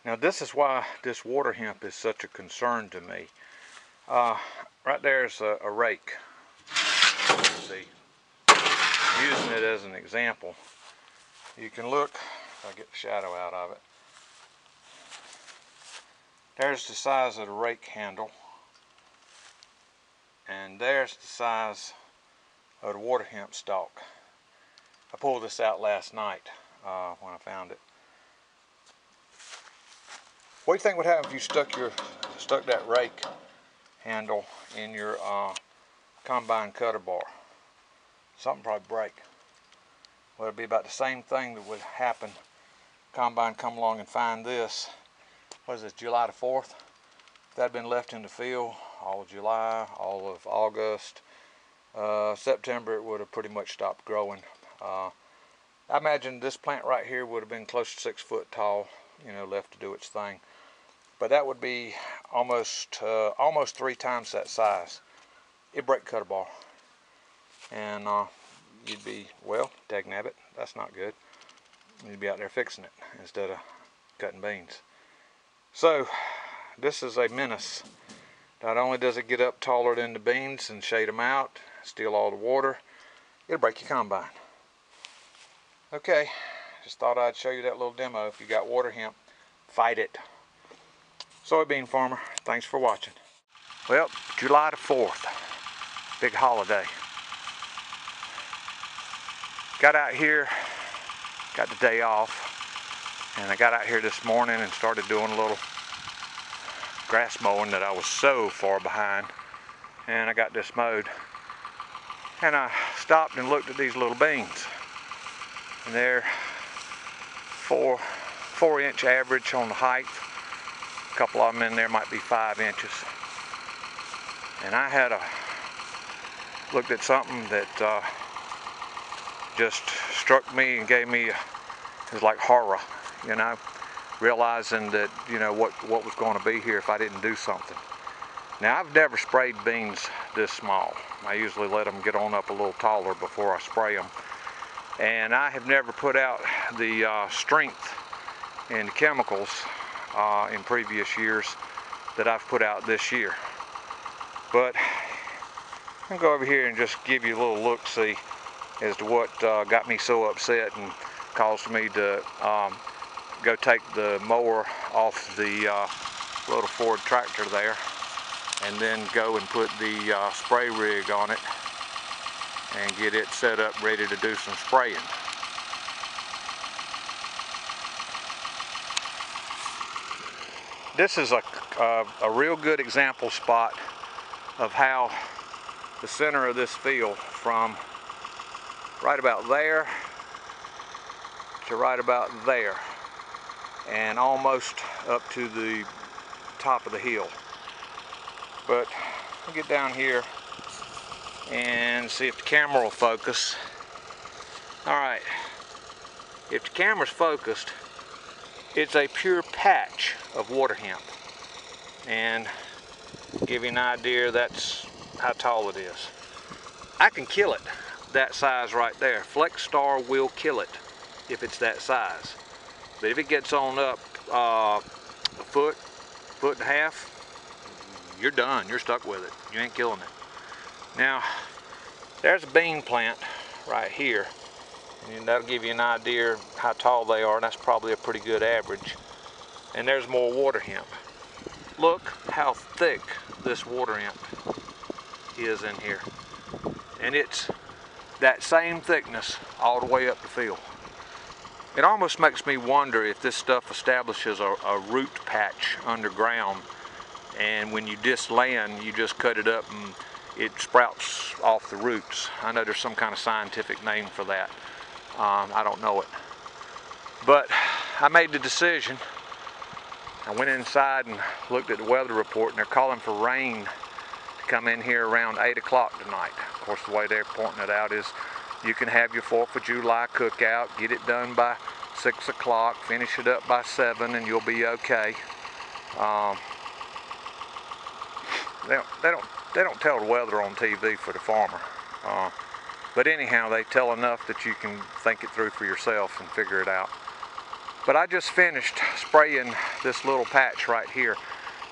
Now this is why this water hemp is such a concern to me. Right there's a rake. Let's see, using it as an example, you can look, if I get the shadow out of it, there's the size of the rake handle, and there's the size of the water hemp stalk. I pulled this out last night when I found it. What do you think would happen if you stuck that rake handle in your combine cutter bar? Something probably break. Well, it'd be about the same thing that would happen. Combine come along and find this. What is this, July the 4th? If that had been left in the field all of July, all of August, September, it would have pretty much stopped growing. I imagine this plant right here would have been close to 6 foot tall, left to do its thing. But that would be almost 3 times that size. It'd break cutter bar. And you'd be, well, dagnabbit, that's not good. You'd be out there fixing it instead of cutting beans. So, this is a menace. Not only does it get up taller than the beans and shade them out, steal all the water, it'll break your combine. Okay, just thought I'd show you that little demo. If you got water hemp, fight it. Soybean farmer, thanks for watching. Well, July the 4th, big holiday. Got out here, got the day off, and I got out here this morning and started doing a little grass mowing that I was so far behind, and I got this mowed. And I stopped and looked at these little beans, and they're 4-inch average on the height. A couple of them in there might be 5 inches. And I had looked at something that just struck me and gave me, it was like horror, realizing that, what was going to be here if I didn't do something. Now, I've never sprayed beans this small. I usually let them get on up a little taller before I spray them. And I have never put out the strength and chemicals in previous years that I've put out this year. But I'm going to go over here and just give you a little look-see as to what got me so upset and caused me to go take the mower off the little Ford tractor there, and then go and put the spray rig on it and get it set up ready to do some spraying. This is a real good example spot of how the center of this field, from right about there to right about there, and almost up to the top of the hill. But I'll get down here and see if the camera will focus. Alright, if the camera's focused, it's a pure patch of water hemp. And to give you an idea, that's how tall it is. I can kill it that size right there. Flex Star will kill it if it's that size. But if it gets on up a foot and a half, you're done. You're stuck with it. You ain't killing it. Now, there's a bean plant right here, and that'll give you an idea how tall they are, and that's probably a pretty good average. And there's more water hemp. Look how thick this water hemp is in here. And it's that same thickness all the way up the field. It almost makes me wonder if this stuff establishes a root patch underground, and when you disc land, you just cut it up and it sprouts off the roots. I know there's some kind of scientific name for that. I don't know it. But I made the decision. I went inside and looked at the weather report, and they're calling for rain to come in here around 8 o'clock tonight. Of course, the way they're pointing it out is you can have your 4th of July cookout, get it done by 6 o'clock, finish it up by 7, and you'll be okay. They don't tell the weather on TV for the farmer. But anyhow, they tell enough that you can think it through for yourself and figure it out. But I just finished spraying this little patch right here.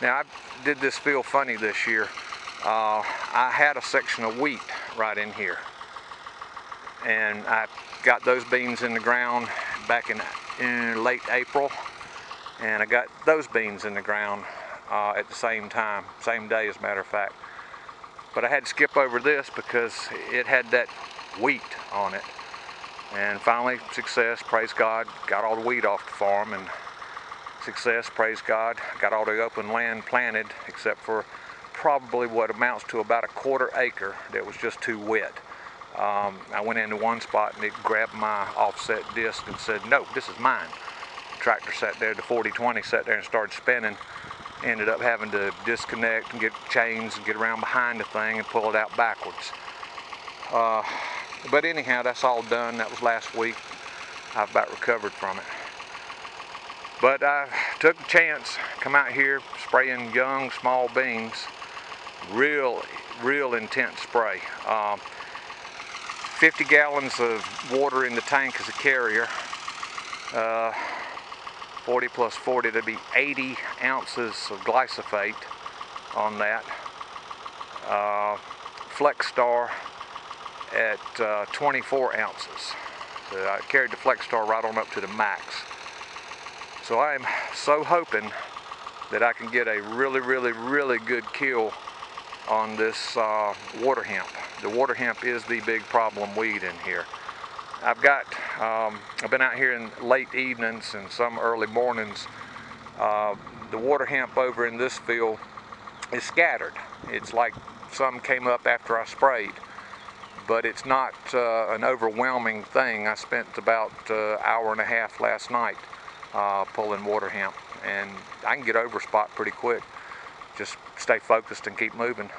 Now I did this field funny this year. I had a section of wheat right in here, and I got those beans in the ground back in late April, and I got those beans in the ground at the same time, same day as a matter of fact. But I had to skip over this because it had that wheat on it. And finally, success, praise God, got all the wheat off the farm, and success, praise God, got all the open land planted except for probably what amounts to about a 1/4 acre that was just too wet. I went into one spot and it grabbed my offset disc and said, "No, this is mine." The tractor sat there, the 40-20 sat there and started spinning. Ended up having to disconnect and get chains and get around behind the thing and pull it out backwards. But anyhow, that's all done. That was last week. I've about recovered from it. But I took the chance, come out here spraying young, small beans. Real intense spray. 50 gallons of water in the tank as a carrier. 40 plus 40, that'd be 80 ounces of glyphosate on that. Flex Star at 24 ounces. So I carried the Flex Star right on up to the max. So I am so hoping that I can get a really good kill on this water hemp. The water hemp is the big problem weed in here. I've been out here in late evenings and some early mornings. The water hemp over in this field is scattered. It's like some came up after I sprayed, but it's not an overwhelming thing. I spent about an hour and a half last night pulling water hemp, and I can get over a spot pretty quick. Just stay focused and keep moving.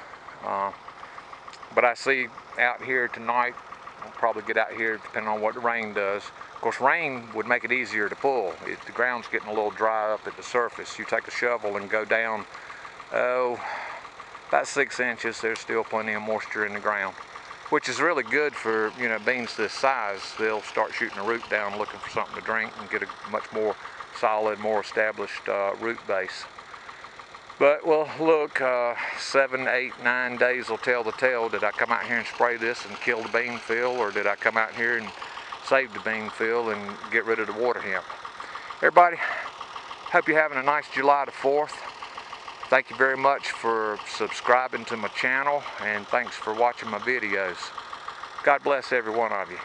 But I see out here tonight, I'll probably get out here depending on what the rain does. Of course, rain would make it easier to pull. If the ground's getting a little dry up at the surface, you take a shovel and go down, about 6 inches, there's still plenty of moisture in the ground, which is really good for, beans this size. They'll start shooting a root down looking for something to drink and get a much more solid, more established root base. But well, look, 7, 8, 9 days will tell the tale. Did I come out here and spray this and kill the bean field, or did I come out here and save the bean field and get rid of the water hemp? Everybody, hope you're having a nice July the 4th. Thank you very much for subscribing to my channel, and thanks for watching my videos. God bless every one of you.